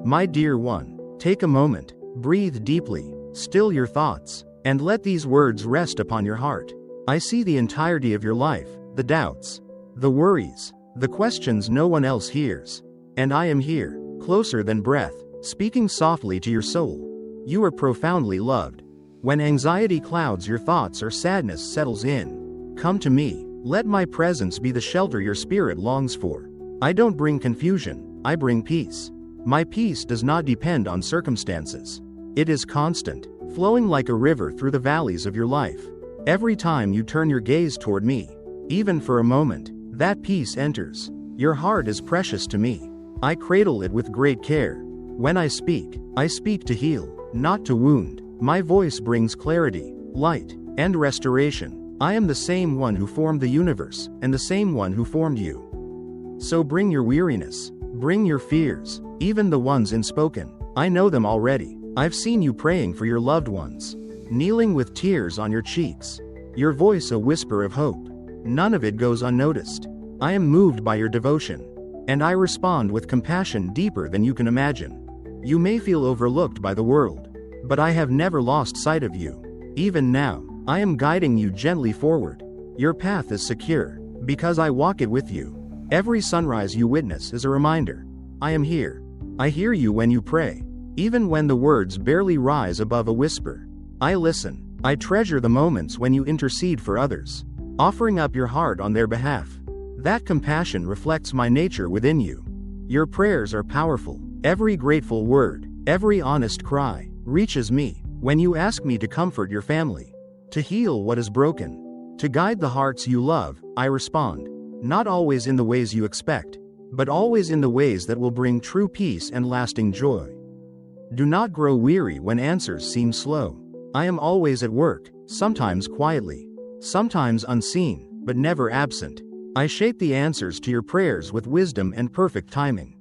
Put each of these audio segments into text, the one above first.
My dear one, take a moment, breathe deeply, still your thoughts, and let these words rest upon your heart. I see the entirety of your life, the doubts, the worries, the questions no one else hears. And I am here, closer than breath, speaking softly to your soul. You are profoundly loved. When anxiety clouds your thoughts or sadness settles in, come to me. Let my presence be the shelter your spirit longs for. I don't bring confusion, I bring peace. My peace does not depend on circumstances. It is constant, flowing like a river through the valleys of your life. Every time you turn your gaze toward me, even for a moment, that peace enters. Your heart is precious to me. I cradle it with great care. When I speak to heal, not to wound. My voice brings clarity, light, and restoration. I am the same one who formed the universe, and the same one who formed you. So bring your weariness, bring your fears, even the ones unspoken. I know them already. I've seen you praying for your loved ones, kneeling with tears on your cheeks, your voice a whisper of hope. None of it goes unnoticed. I am moved by your devotion, and I respond with compassion deeper than you can imagine. You may feel overlooked by the world, but I have never lost sight of you. Even now, I am guiding you gently forward. Your path is secure, because I walk it with you. Every sunrise you witness is a reminder. I am here. I hear you when you pray, even when the words barely rise above a whisper. I listen. I treasure the moments when you intercede for others, offering up your heart on their behalf. That compassion reflects my nature within you. Your prayers are powerful. Every grateful word, every honest cry, reaches me. When you ask me to comfort your family, to heal what is broken, to guide the hearts you love, I respond. Not always in the ways you expect, but always in the ways that will bring true peace and lasting joy. Do not grow weary when answers seem slow. I am always at work, sometimes quietly, sometimes unseen, but never absent. I shape the answers to your prayers with wisdom and perfect timing.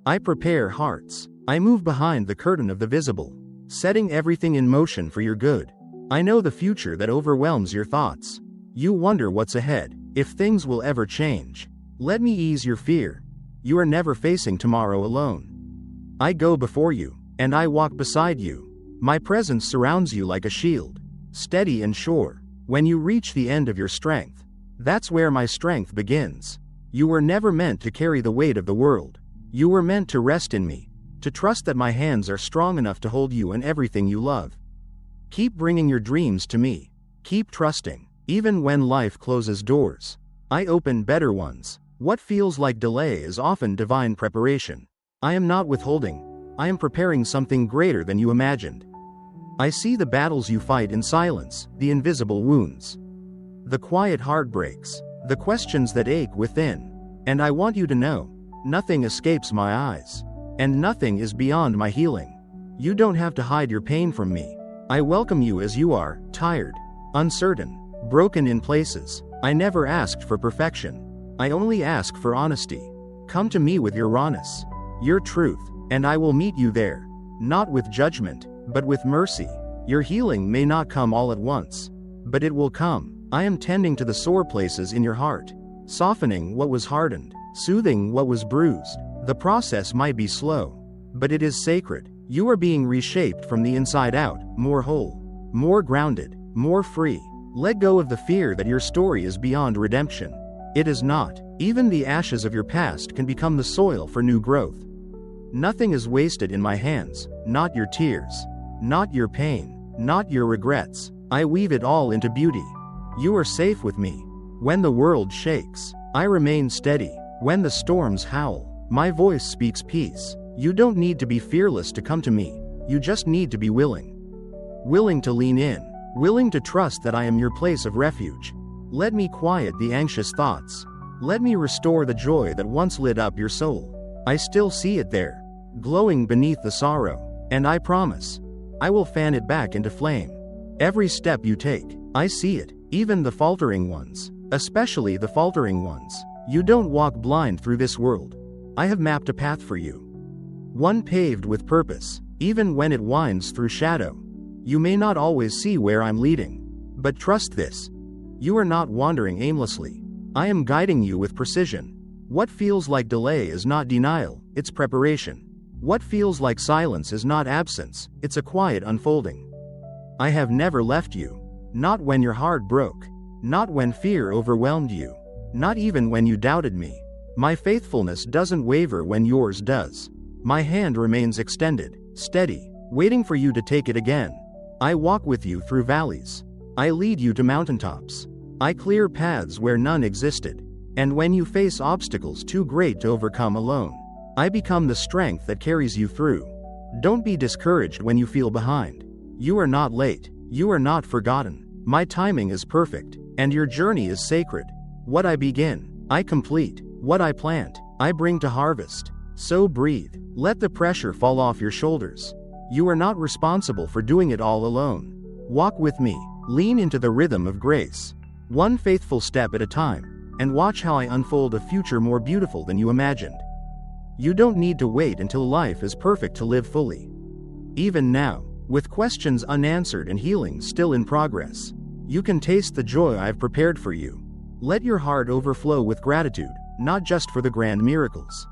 I prepare hearts. I move behind the curtain of the visible, setting everything in motion for your good. I know the future that overwhelms your thoughts. You wonder what's ahead, if things will ever change. Let me ease your fear. You are never facing tomorrow alone. I go before you, and I walk beside you. My presence surrounds you like a shield, steady and sure. When you reach the end of your strength, that's where my strength begins. You were never meant to carry the weight of the world. You were meant to rest in me, to trust that my hands are strong enough to hold you and everything you love. Keep bringing your dreams to me. Keep trusting. Even when life closes doors, I open better ones. What feels like delay is often divine preparation. I am not withholding. I am preparing something greater than you imagined. I see the battles you fight in silence, the invisible wounds, the quiet heartbreaks, the questions that ache within. And I want you to know, nothing escapes my eyes, and nothing is beyond my healing. You don't have to hide your pain from me. I welcome you as you are, tired, uncertain, broken in places. I never asked for perfection. I only ask for honesty. Come to me with your rawness, your truth, and I will meet you there. Not with judgment, but with mercy. Your healing may not come all at once, but it will come. I am tending to the sore places in your heart, softening what was hardened, soothing what was bruised. The process might be slow, but it is sacred. You are being reshaped from the inside out, more whole, more grounded, more free. Let go of the fear that your story is beyond redemption. It is not. Even the ashes of your past can become the soil for new growth. Nothing is wasted in my hands, not your tears, not your pain, not your regrets. I weave it all into beauty. You are safe with me. When the world shakes, I remain steady. When the storms howl, my voice speaks peace. You don't need to be fearless to come to me. You just need to be willing. Willing to lean in. Willing to trust that I am your place of refuge. Let me quiet the anxious thoughts. Let me restore the joy that once lit up your soul. I still see it there, glowing beneath the sorrow, and I promise, I will fan it back into flame. Every step you take, I see it, even the faltering ones, especially the faltering ones. You don't walk blind through this world. I have mapped a path for you. One paved with purpose, even when it winds through shadow. You may not always see where I'm leading, but trust this. You are not wandering aimlessly. I am guiding you with precision. What feels like delay is not denial, it's preparation. What feels like silence is not absence, it's a quiet unfolding. I have never left you. Not when your heart broke. Not when fear overwhelmed you. Not even when you doubted me. My faithfulness doesn't waver when yours does. My hand remains extended, steady, waiting for you to take it again. I walk with you through valleys. I lead you to mountaintops. I clear paths where none existed. And when you face obstacles too great to overcome alone, I become the strength that carries you through. Don't be discouraged when you feel behind. You are not late. You are not forgotten. My timing is perfect, and your journey is sacred. What I begin, I complete. What I plant, I bring to harvest. So breathe. Let the pressure fall off your shoulders. You are not responsible for doing it all alone. Walk with me. Lean into the rhythm of grace. One faithful step at a time, and watch how I unfold a future more beautiful than you imagined. You don't need to wait until life is perfect to live fully. Even now, with questions unanswered and healing still in progress, you can taste the joy I've prepared for you. Let your heart overflow with gratitude, not just for the grand miracles,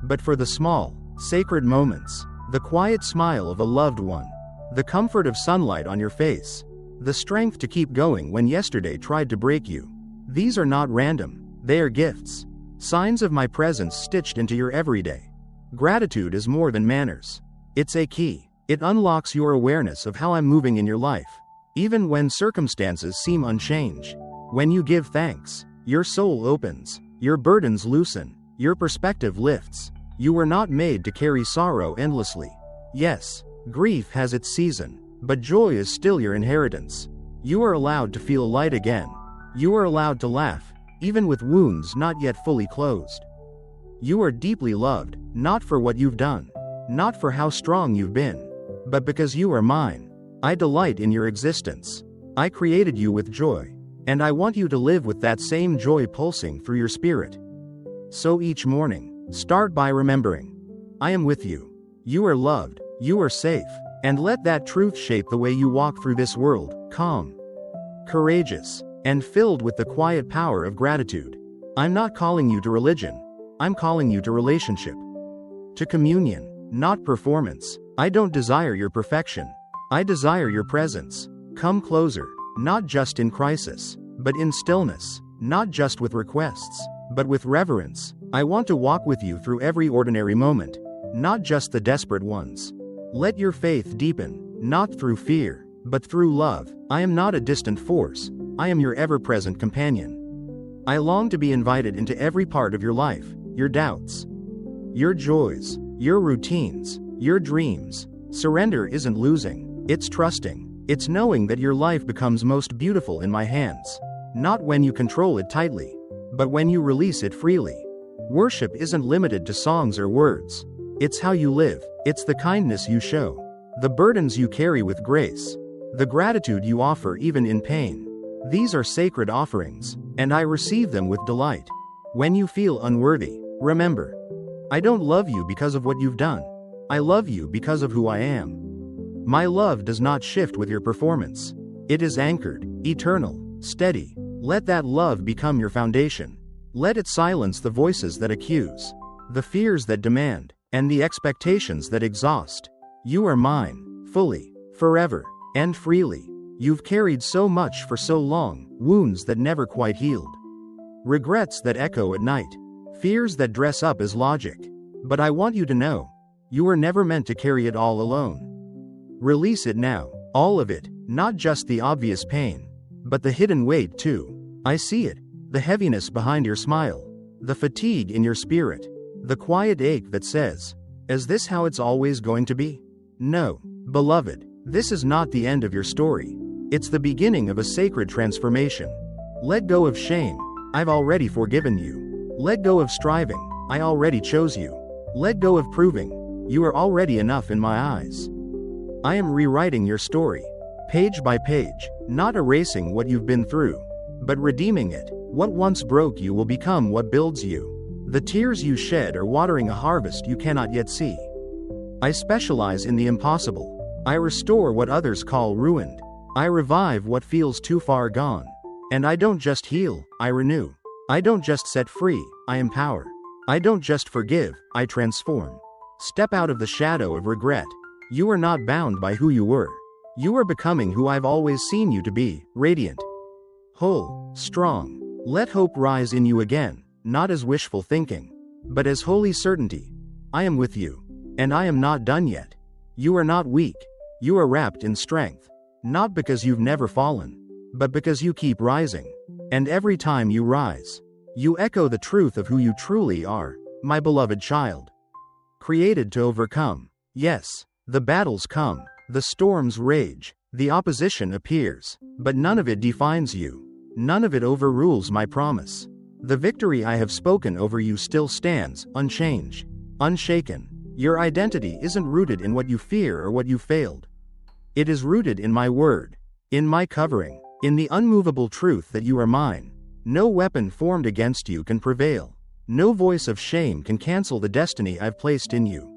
but for the small, sacred moments, the quiet smile of a loved one, the comfort of sunlight on your face, the strength to keep going when yesterday tried to break you. These are not random, they are gifts, signs of my presence stitched into your everyday. Gratitude is more than manners. It's a key. It unlocks your awareness of how I'm moving in your life, even when circumstances seem unchanged. When you give thanks, your soul opens, your burdens loosen, your perspective lifts. You were not made to carry sorrow endlessly. Yes, grief has its season, but joy is still your inheritance. You are allowed to feel light again. You are allowed to laugh, even with wounds not yet fully closed. You are deeply loved, not for what you've done, not for how strong you've been, but because you are mine. I delight in your existence. I created you with joy, and I want you to live with that same joy pulsing through your spirit. So each morning, start by remembering, I am with you. You are loved, you are safe, and let that truth shape the way you walk through this world, calm, courageous, and filled with the quiet power of gratitude. I'm not calling you to religion. I'm calling you to relationship, to communion, not performance. I don't desire your perfection. I desire your presence. Come closer, not just in crisis, but in stillness, not just with requests, but with reverence. I want to walk with you through every ordinary moment, not just the desperate ones. Let your faith deepen, not through fear, but through love. I am not a distant force. I am your ever-present companion. I long to be invited into every part of your life, your doubts, your joys, your routines, your dreams. Surrender isn't losing, it's trusting. It's knowing that your life becomes most beautiful in my hands. Not when you control it tightly, but when you release it freely. Worship isn't limited to songs or words. It's how you live, it's the kindness you show, the burdens you carry with grace, the gratitude you offer even in pain. These are sacred offerings, and I receive them with delight. When you feel unworthy, remember, I don't love you because of what you've done. I love you because of who I am. My love does not shift with your performance. It is anchored, eternal, steady. Let that love become your foundation. Let it silence the voices that accuse, the fears that demand, and the expectations that exhaust. You are mine, fully, forever, and freely. You've carried so much for so long, wounds that never quite healed, regrets that echo at night, fears that dress up as logic. But I want you to know, you were never meant to carry it all alone. Release it now, all of it, not just the obvious pain, but the hidden weight too. I see it, the heaviness behind your smile, the fatigue in your spirit, the quiet ache that says, is this how it's always going to be? No, beloved, this is not the end of your story. It's the beginning of a sacred transformation. Let go of shame. I've already forgiven you. Let go of striving. I already chose you. Let go of proving. You are already enough in my eyes. I am rewriting your story, page by page, not erasing what you've been through, but redeeming it. What once broke you will become what builds you. The tears you shed are watering a harvest you cannot yet see. I specialize in the impossible. I restore what others call ruined. I revive what feels too far gone. And I don't just heal, I renew. I don't just set free, I empower. I don't just forgive, I transform. Step out of the shadow of regret. You are not bound by who you were. You are becoming who I've always seen you to be, radiant, whole, strong. Let hope rise in you again, not as wishful thinking, but as holy certainty. I am with you, and I am not done yet. You are not weak. You are wrapped in strength, not because you've never fallen, but because you keep rising. And every time you rise, you echo the truth of who you truly are, my beloved child. Created to overcome. Yes, the battles come, the storms rage, the opposition appears, but none of it defines you. None of it overrules my promise. The victory I have spoken over you still stands, unchanged, unshaken. Your identity isn't rooted in what you fear or what you failed. It is rooted in my word, in my covering, in the unmovable truth that you are mine. No weapon formed against you can prevail. No voice of shame can cancel the destiny I've placed in you.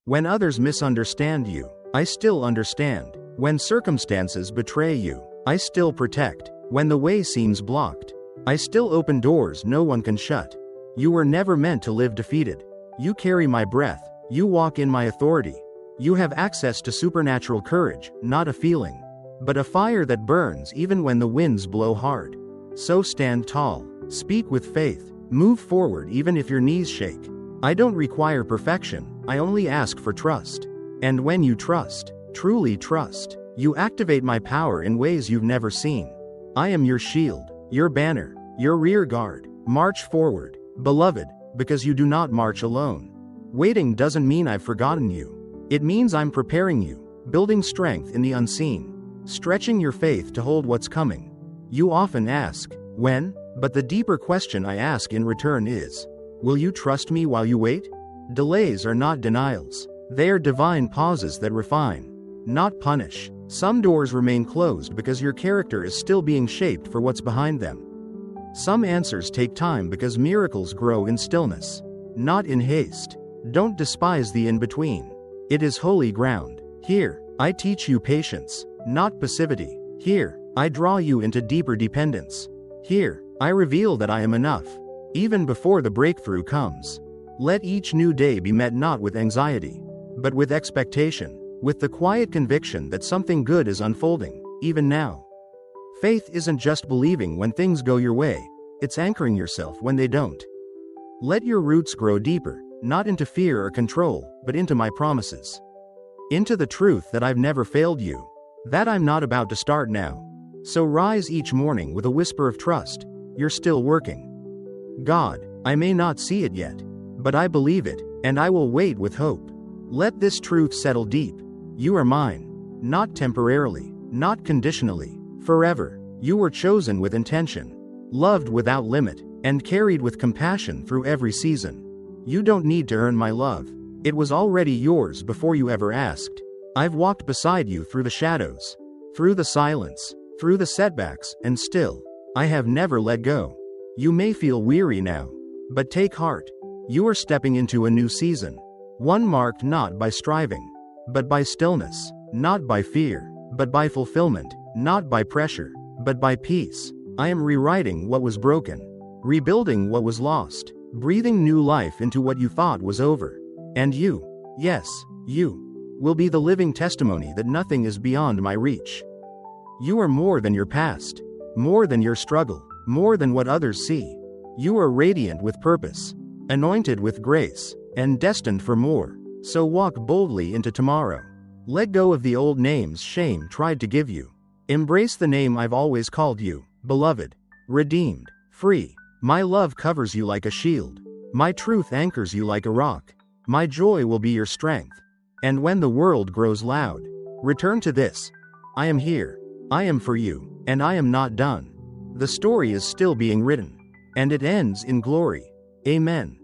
When others misunderstand you, I still understand. When circumstances betray you, I still protect. When the way seems blocked, I still open doors no one can shut. You were never meant to live defeated. You carry my breath. You walk in my authority. You have access to supernatural courage, not a feeling, but a fire that burns even when the winds blow hard. So stand tall, speak with faith, move forward even if your knees shake. I don't require perfection, I only ask for trust. And when you trust, truly trust, you activate my power in ways you've never seen. I am your shield, your banner, your rear guard. March forward, beloved, because you do not march alone. Waiting doesn't mean I've forgotten you. It means I'm preparing you, building strength in the unseen, stretching your faith to hold what's coming. You often ask, when? But the deeper question I ask in return is, will you trust me while you wait? Delays are not denials. They are divine pauses that refine, not punish. Some doors remain closed because your character is still being shaped for what's behind them. Some answers take time because miracles grow in stillness, not in haste. Don't despise the in-between. It is holy ground. Here, I teach you patience, not passivity. Here, I draw you into deeper dependence. Here, I reveal that I am enough, even before the breakthrough comes. Let each new day be met not with anxiety, but with expectation, with the quiet conviction that something good is unfolding, even now. Faith isn't just believing when things go your way, it's anchoring yourself when they don't. Let your roots grow deeper, not into fear or control, but into my promises. Into the truth that I've never failed you, that I'm not about to start now. So rise each morning with a whisper of trust. You're still working. God, I may not see it yet, but I believe it, and I will wait with hope. Let this truth settle deep. You are mine, not temporarily, not conditionally, forever. You were chosen with intention, loved without limit, and carried with compassion through every season. You don't need to earn my love. It was already yours before you ever asked. I've walked beside you through the shadows, through the silence, through the setbacks, and still, I have never let go. You may feel weary now, but take heart. You are stepping into a new season. One marked not by striving, but by stillness, not by fear, but by fulfillment, not by pressure, but by peace. I am rewriting what was broken, rebuilding what was lost, breathing new life into what you thought was over. And you, yes, you, will be the living testimony that nothing is beyond my reach. You are more than your past, more than your struggle, more than what others see. You are radiant with purpose, anointed with grace, and destined for more. So walk boldly into tomorrow. Let go of the old names shame tried to give you. Embrace the name I've always called you, beloved, redeemed, free. My love covers you like a shield. My truth anchors you like a rock. My joy will be your strength. And when the world grows loud, return to this. I am here. I am for you, and I am not done. The story is still being written, and it ends in glory. Amen.